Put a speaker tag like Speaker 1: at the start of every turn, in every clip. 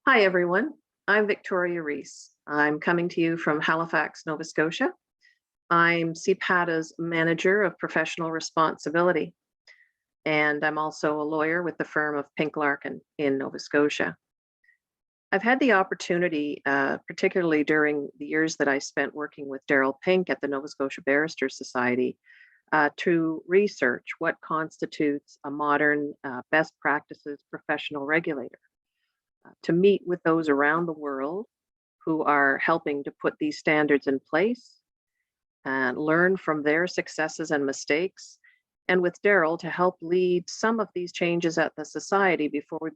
Speaker 1: Hi, everyone. I'm Victoria Reese. I'm coming to you from Halifax, Nova Scotia. I'm CPATA's Manager of Professional Responsibility, and I'm also a lawyer with the firm of Pink Larkin in Nova Scotia. I've had the opportunity, particularly during the years that I spent working with Daryl Pink at the Nova Scotia Barristers Society, to research what constitutes a modern best practices professional regulator, to meet with those around the world who are helping to put these standards in place and learn from their successes and mistakes. And with Daryl to help lead some of these changes at the society before we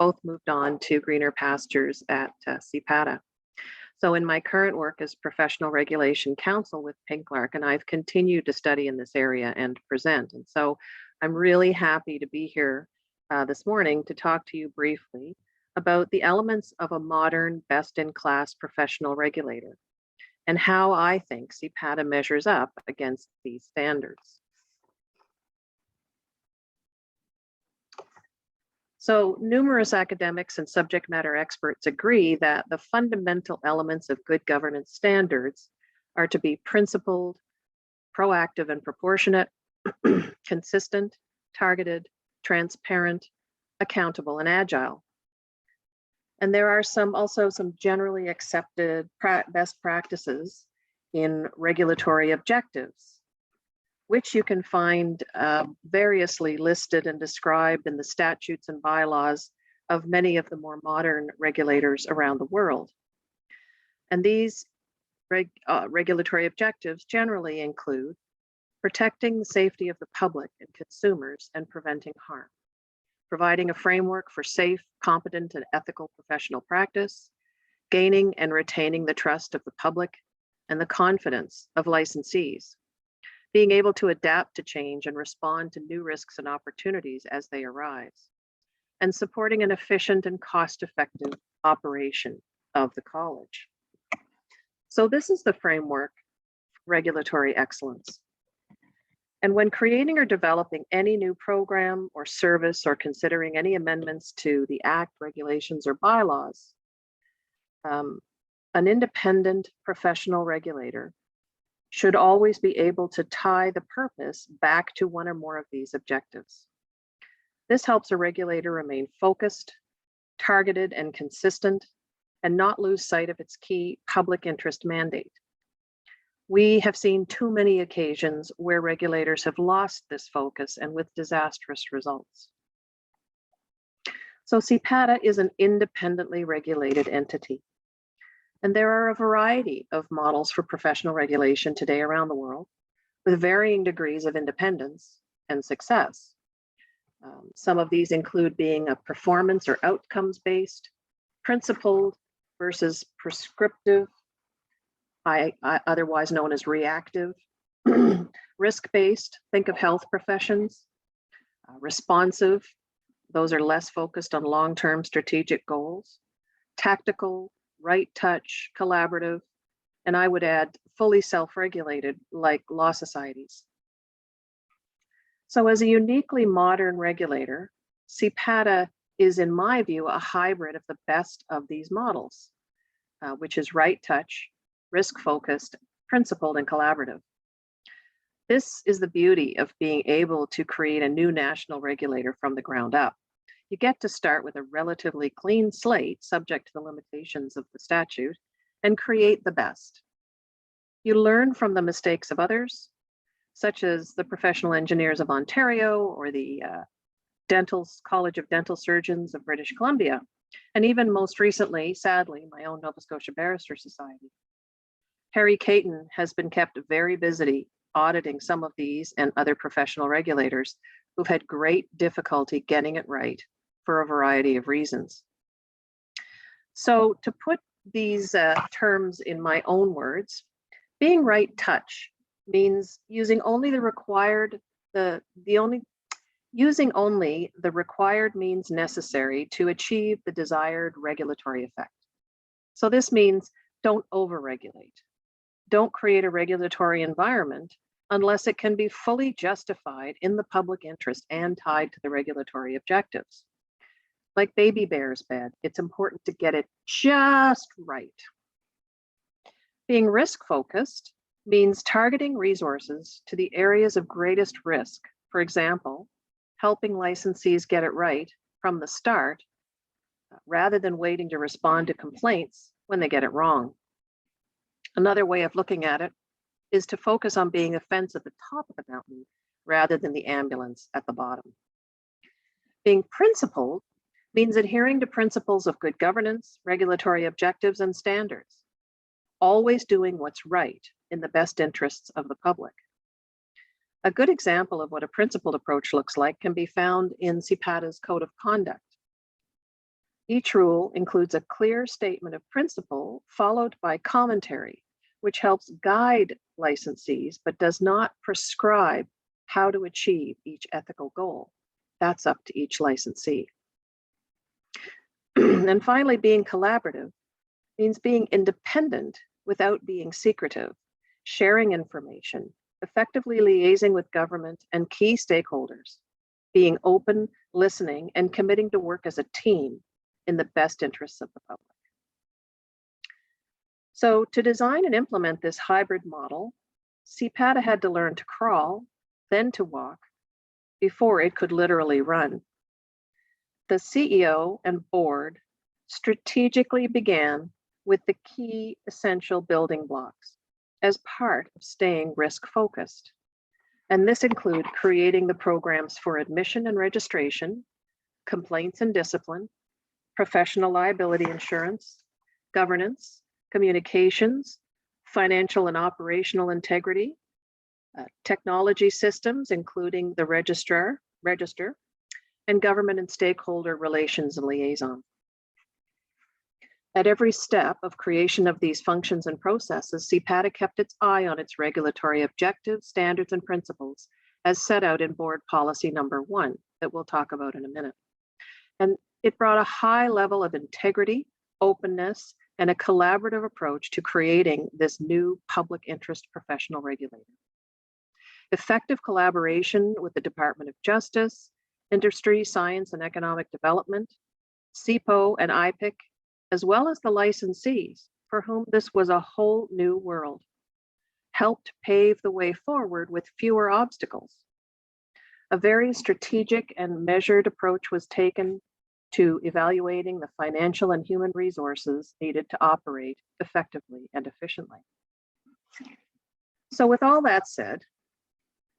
Speaker 1: both moved on to greener pastures at CPATA. So in my current work as professional regulation counsel with Pink Larkin, I've continued to study in this area and present. And so I'm really happy to be here this morning to talk to you briefly about the elements of a modern best-in-class professional regulator and how I think CPATA measures up against these standards. So numerous academics and subject matter experts agree that the fundamental elements of good governance standards are to be principled, proactive and proportionate, consistent, targeted, transparent, accountable, and agile. And there are also some generally accepted best practices in regulatory objectives, which you can find variously listed and described in the statutes and bylaws of many of the more modern regulators around the world. And these regulatory objectives generally include protecting the safety of the public and consumers and preventing harm, providing a framework for safe, competent, and ethical professional practice, gaining and retaining the trust of the public and the confidence of licensees, being able to adapt to change and respond to new risks and opportunities as they arise, and supporting an efficient and cost-effective operation of the college. So this is the framework for regulatory excellence. And when creating or developing any new program or service or considering any amendments to the Act, regulations, or bylaws, an independent professional regulator should always be able to tie the purpose back to one or more of these objectives. This helps a regulator remain focused, targeted, and consistent, and not lose sight of its key public interest mandate. We have seen too many occasions where regulators have lost this focus and with disastrous results. So CPATA is an independently regulated entity. And there are a variety of models for professional regulation today around the world with varying degrees of independence and success. Some of these include being a performance or outcomes-based, principled versus prescriptive, otherwise known as reactive, risk-based, think of health professions, responsive, those are less focused on long-term strategic goals, tactical, right touch, collaborative, and I would add fully self-regulated like law societies. So as a uniquely modern regulator, CPATA is, in my view, a hybrid of the best of these models, which is right touch, risk-focused, principled, and collaborative. This is the beauty of being able to create a new national regulator from the ground up. You get to start with a relatively clean slate, subject to the limitations of the statute, and create the best. You learn from the mistakes of others, such as the Professional Engineers of Ontario or the College of Dental Surgeons of British Columbia, and even most recently, sadly, my own Nova Scotia Barrister Society. Harry Caton has been kept very busy auditing some of these and other professional regulators who've had great difficulty getting it right for a variety of reasons. So to put these terms in my own words, being right touch means using only the required means necessary to achieve the desired regulatory effect. So this means don't overregulate. Don't create a regulatory environment unless it can be fully justified in the public interest and tied to the regulatory objectives. Like baby bear's bed, it's important to get it just right. Being risk-focused means targeting resources to the areas of greatest risk. For example, helping licensees get it right from the start, rather than waiting to respond to complaints when they get it wrong. Another way of looking at it is to focus on being a fence at the top of the mountain rather than the ambulance at the bottom. Being principled means adhering to principles of good governance, regulatory objectives, and standards, always doing what's right in the best interests of the public. A good example of what a principled approach looks like can be found in CPATA's Code of Conduct. Each rule includes a clear statement of principle followed by commentary, which helps guide licensees but does not prescribe how to achieve each ethical goal. That's up to each licensee. And finally, being collaborative means being independent without being secretive, sharing information, effectively liaising with government and key stakeholders, being open, listening, and committing to work as a team in the best interests of the public. So to design and implement this hybrid model, CPATA had to learn to crawl, then to walk, before it could literally run. The CEO and board strategically began with the key essential building blocks as part of staying risk-focused. And this include creating the programs for admission and registration, complaints and discipline, professional liability insurance, governance, communications, financial and operational integrity, technology systems, including the register, and government and stakeholder relations and liaison. At every step of creation of these functions and processes, CPATA kept its eye on its regulatory objectives, standards, and principles as set out in Board Policy Number 1 that we'll talk about in a minute. And it brought a high level of integrity, openness, and a collaborative approach to creating this new public interest professional regulator. Effective collaboration with the Department of Justice, Industry, Science, and Economic Development, CPO and IPIC, as well as the licensees, for whom this was a whole new world, helped pave the way forward with fewer obstacles. A very strategic and measured approach was taken to evaluating the financial and human resources needed to operate effectively and efficiently. So with all that said,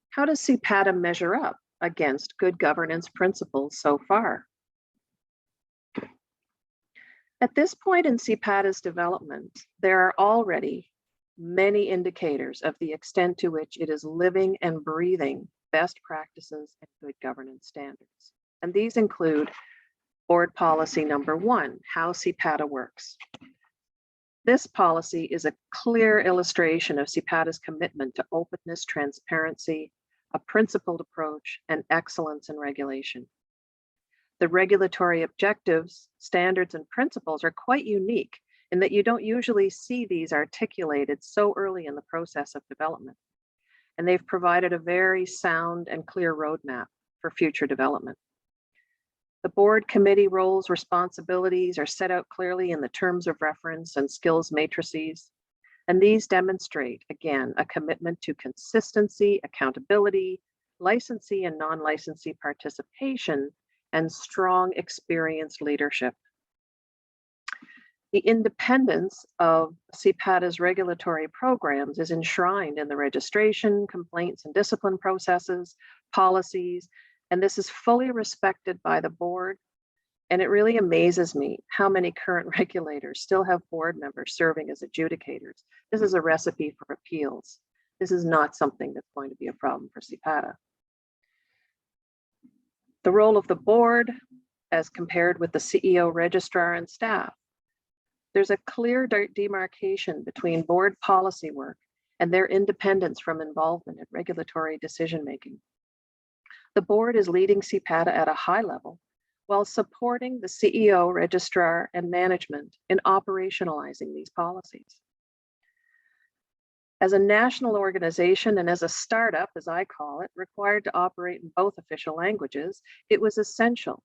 Speaker 1: how does CPATA measure up against good governance principles so far? At this point in CPATA's development, there are already many indicators of the extent to which it is living and breathing best practices and good governance standards. And these include Board Policy Number 1, how CPATA works. This policy is a clear illustration of CPATA's commitment to openness, transparency, a principled approach, and excellence in regulation. The regulatory objectives, standards, and principles are quite unique in that you don't usually see these articulated so early in the process of development. And they've provided a very sound and clear roadmap for future development. The board committee roles, responsibilities are set out clearly in the terms of reference and skills matrices. And these demonstrate, again, a commitment to consistency, accountability, licensee and non-licensee participation, and strong experienced leadership. The independence of CPATA's regulatory programs is enshrined in the registration, complaints, and discipline processes, policies, and this is fully respected by the board. And it really amazes me how many current regulators still have board members serving as adjudicators. This is a recipe for appeals. This is not something that's going to be a problem for CPATA. The role of the board, as compared with the CEO, registrar, and staff. There's a clear demarcation between board policy work and their independence from involvement in regulatory decision-making. The board is leading CPATA at a high level while supporting the CEO, registrar, and management in operationalizing these policies. As a national organization and as a startup, as I call it, required to operate in both official languages, it was essential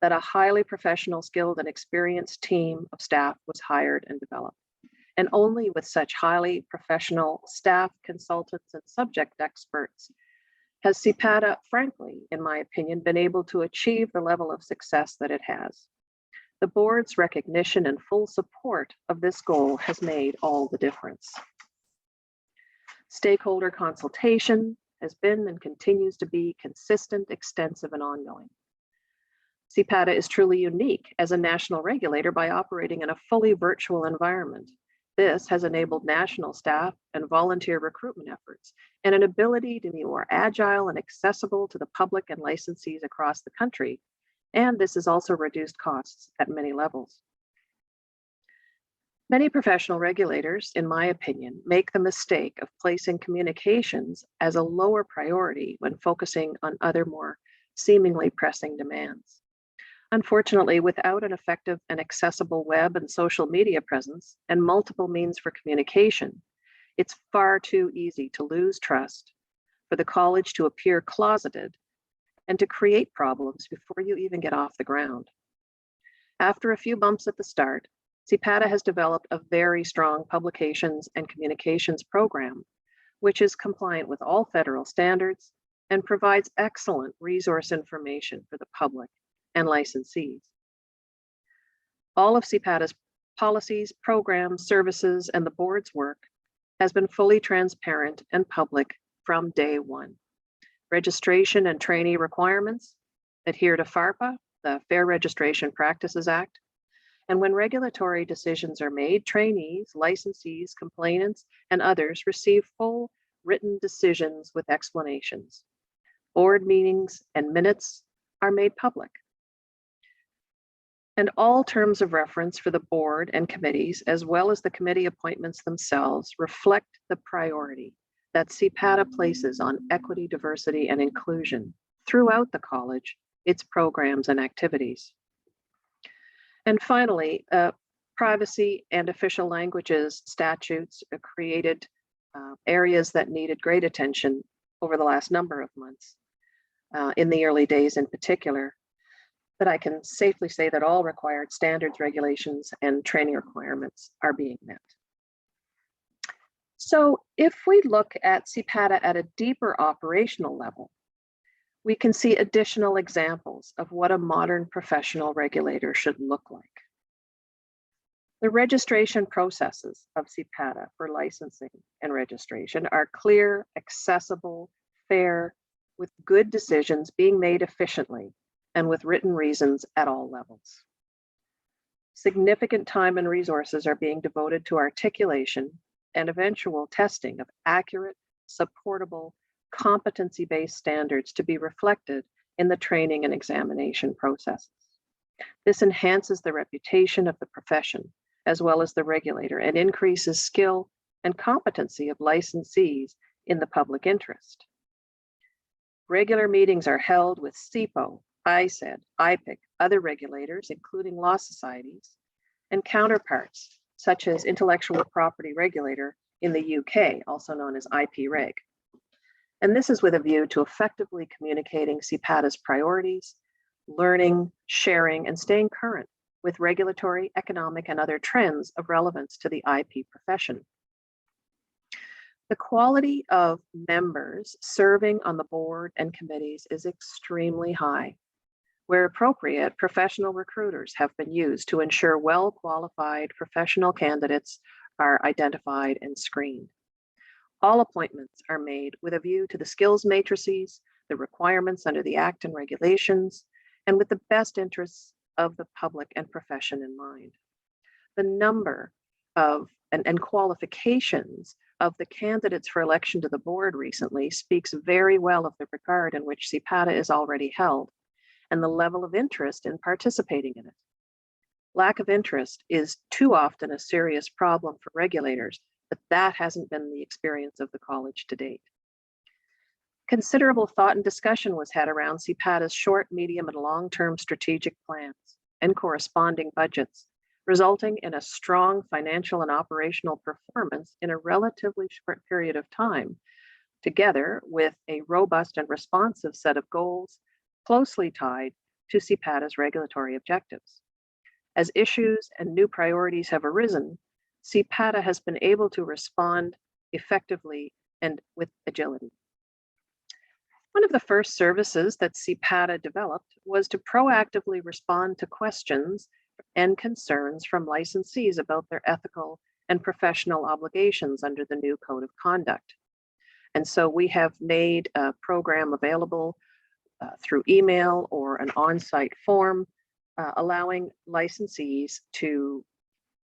Speaker 1: that a highly professional, skilled, and experienced team of staff was hired and developed. And only with such highly professional staff, consultants, and subject experts has CPATA, frankly, in my opinion, been able to achieve the level of success that it has. The board's recognition and full support of this goal has made all the difference. Stakeholder consultation has been and continues to be consistent, extensive, and ongoing. CPATA is truly unique as a national regulator by operating in a fully virtual environment. This has enabled national staff and volunteer recruitment efforts and an ability to be more agile and accessible to the public and licensees across the country. And this has also reduced costs at many levels. Many professional regulators, in my opinion, make the mistake of placing communications as a lower priority when focusing on other more seemingly pressing demands. Unfortunately, without an effective and accessible web and social media presence and multiple means for communication, it's far too easy to lose trust, for the college to appear closeted, and to create problems before you even get off the ground. After a few bumps at the start, CPATA has developed a very strong publications and communications program, which is compliant with all federal standards and provides excellent resource information for the public and licensees. All of CPATA's policies, programs, services, and the board's work has been fully transparent and public from day one. Registration and trainee requirements adhere to FARPA, the Fair Registration Practices Act, and when regulatory decisions are made, trainees, licensees, complainants, and others receive full written decisions with explanations. Board meetings and minutes are made public. And all terms of reference for the board and committees, as well as the committee appointments themselves, reflect the priority that CPATA places on equity, diversity, and inclusion throughout the college, its programs and activities. And finally, privacy and official languages statutes created areas that needed great attention over the last number of months, in the early days in particular. But I can safely say that all required standards, regulations, and training requirements are being met. So if we look at CPATA at a deeper operational level, we can see additional examples of what a modern professional regulator should look like. The registration processes of CPATA for licensing and registration are clear, accessible, fair, with good decisions being made efficiently and with written reasons at all levels. Significant time and resources are being devoted to articulation and eventual testing of accurate, supportable, competency-based standards to be reflected in the training and examination processes. This enhances the reputation of the profession as well as the regulator and increases skill and competency of licensees in the public interest. Regular meetings are held with CPO, ICED, IPIC, other regulators, including law societies, and counterparts, such as intellectual property regulator in the UK, also known as IPReg. And this is with a view to effectively communicating CPATA's priorities, learning, sharing, and staying current with regulatory, economic, and other trends of relevance to the IP profession. The quality of members serving on the board and committees is extremely high. Where appropriate, professional recruiters have been used to ensure well-qualified professional candidates are identified and screened. All appointments are made with a view to the skills matrices, the requirements under the Act and regulations, and with the best interests of the public and profession in mind. The number of and qualifications of the candidates for election to the board recently speaks very well of the regard in which CPATA is already held and the level of interest in participating in it. Lack of interest is too often a serious problem for regulators, but that hasn't been the experience of the college to date. Considerable thought and discussion was had around CPATA's short, medium, and long-term strategic plans and corresponding budgets, resulting in a strong financial and operational performance in a relatively short period of time, together with a robust and responsive set of goals closely tied to CPATA's regulatory objectives. As issues and new priorities have arisen, CPATA has been able to respond effectively and with agility. One of the first services that CPATA developed was to proactively respond to questions and concerns from licensees about their ethical and professional obligations under the new Code of Conduct. And so we have made a program available through email or an on-site form, allowing licensees to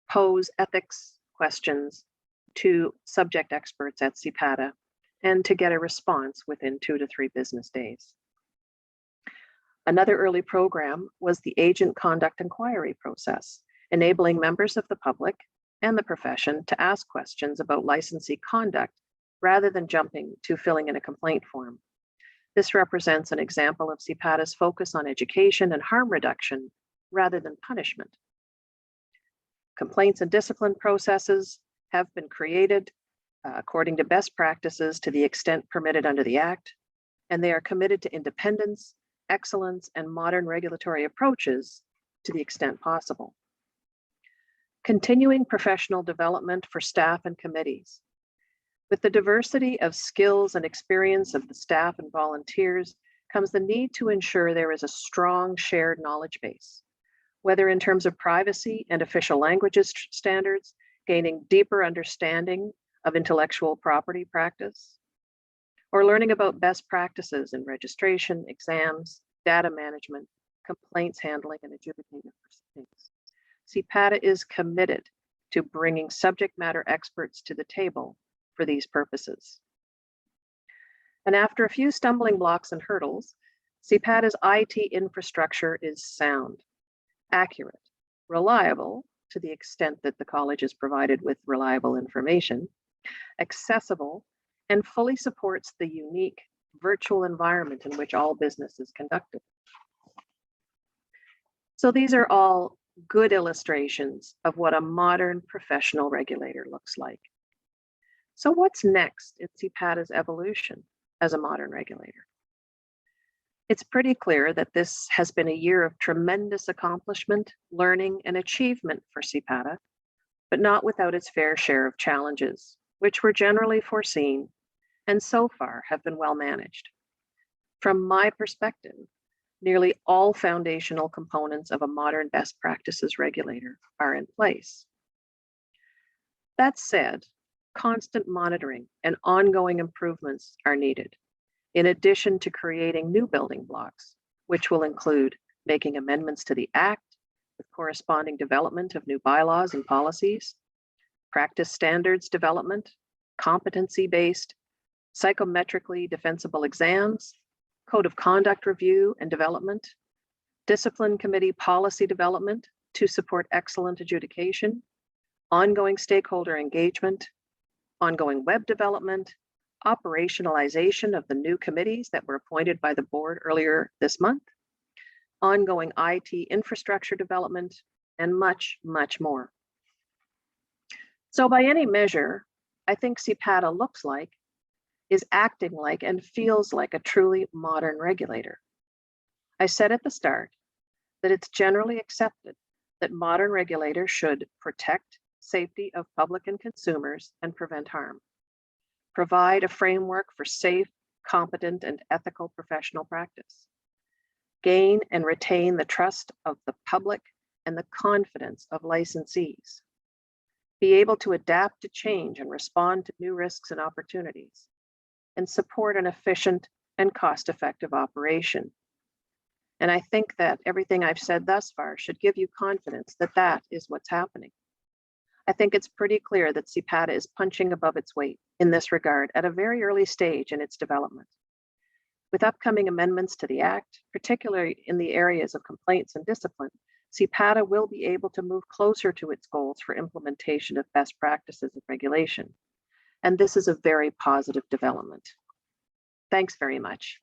Speaker 1: pose ethics questions to subject experts at CPATA and to get a response within 2 to 3 business days. Another early program was the agent conduct inquiry process, enabling members of the public and the profession to ask questions about licensee conduct rather than jumping to filling in a complaint form. This represents an example of CPATA's focus on education and harm reduction rather than punishment. Complaints and discipline processes have been created according to best practices to the extent permitted under the Act, and they are committed to independence, excellence, and modern regulatory approaches to the extent possible. Continuing professional development for staff and committees. With the diversity of skills and experience of the staff and volunteers comes the need to ensure there is a strong shared knowledge base, whether in terms of privacy and official languages standards, gaining deeper understanding of intellectual property practice, or learning about best practices in registration, exams, data management, complaints handling, and adjudicative proceedings. CPATA is committed to bringing subject matter experts to the table for these purposes. And after a few stumbling blocks and hurdles, CPATA's IT infrastructure is sound, accurate, reliable to the extent that the college is provided with reliable information, accessible, and fully supports the unique virtual environment in which all business is conducted. So these are all good illustrations of what a modern professional regulator looks like. So what's next in CPATA's evolution as a modern regulator? It's pretty clear that this has been a year of tremendous accomplishment, learning, and achievement for CPATA, but not without its fair share of challenges, which were generally foreseen and so far have been well managed. From my perspective, nearly all foundational components of a modern best practices regulator are in place. That said, constant monitoring and ongoing improvements are needed, in addition to creating new building blocks, which will include making amendments to the Act with corresponding development of new bylaws and policies, practice standards development, competency-based, psychometrically defensible exams, code of conduct review and development, discipline committee policy development to support excellent adjudication, ongoing stakeholder engagement, ongoing web development, operationalization of the new committees that were appointed by the board earlier this month, ongoing IT infrastructure development, and much, much more. So by any measure, I think CPATA looks like, is acting like, and feels like a truly modern regulator. I said at the start that it's generally accepted that modern regulators should protect safety of public and consumers and prevent harm, provide a framework for safe, competent, and ethical professional practice, gain and retain the trust of the public and the confidence of licensees, be able to adapt to change and respond to new risks and opportunities, and support an efficient and cost-effective operation. And I think that everything I've said thus far should give you confidence that that is what's happening. I think it's pretty clear that CPATA is punching above its weight in this regard at a very early stage in its development. With upcoming amendments to the Act, particularly in the areas of complaints and discipline, CPATA will be able to move closer to its goals for implementation of best practices and regulation. And this is a very positive development. Thanks very much.